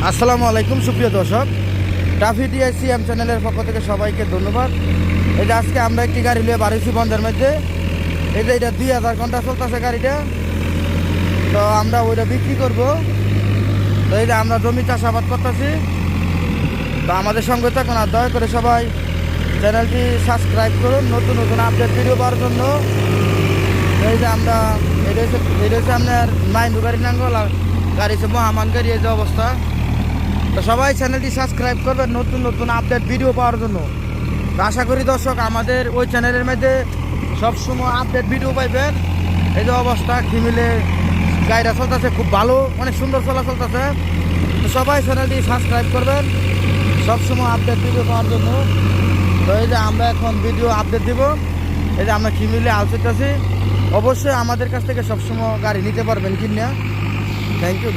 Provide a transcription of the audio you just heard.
আসসালামু আলাইকুম সুপ্রিয় দর্শক, ট্রাফিক ডিআইসিএম চ্যানেলের পক্ষ থেকে সবাইকে ধন্যবাদ। এই যে আজকে আমরা একটি গাড়ি নিয়ে বাড়িছি বন্ধের মধ্যে। এই যে এটা 2000 ঘন্টা চলতেছে গাড়িটা, তো আমরা ওইটা বিক্রি করব। তো এই যে আমরা জমি চাষাবাদ করতেছি, তো আমাদের সঙ্গে থাকুন আর দয়া করে সবাই চ্যানেলটি সাবস্ক্রাইব করুন নতুন নতুন আপডেট ভিডিও পাওয়ার জন্য। এই যে আমরা এটা হচ্ছে আপনার মাইন্ডু গাড়ি নাঙ্গল, আর গাড়ি হচ্ছে মহামান গাড়ি। এই যে অবস্থা, তো সবাই চ্যানেলটি সাবস্ক্রাইব করবেন নতুন নতুন আপডেট ভিডিও পাওয়ার জন্য। তো আশা করি দর্শক আমাদের ওই চ্যানেলের মধ্যে সবসময় আপডেট ভিডিও পাইবেন। এই যে অবস্থা মিলে গাড়িটা চলতেছে খুব ভালো, অনেক সুন্দর চলা চলতেছে। তো সবাই চ্যানেলটি সাবস্ক্রাইব করবেন সবসময় আপডেট ভিডিও পাওয়ার জন্য। তো এই যে আমরা এখন ভিডিও আপডেট দিব। এই যে আমরা মিলে আলোচনাছি, অবশ্যই আমাদের কাছ থেকে সবসময় গাড়ি নিতে পারবেন কিনা। Thank you.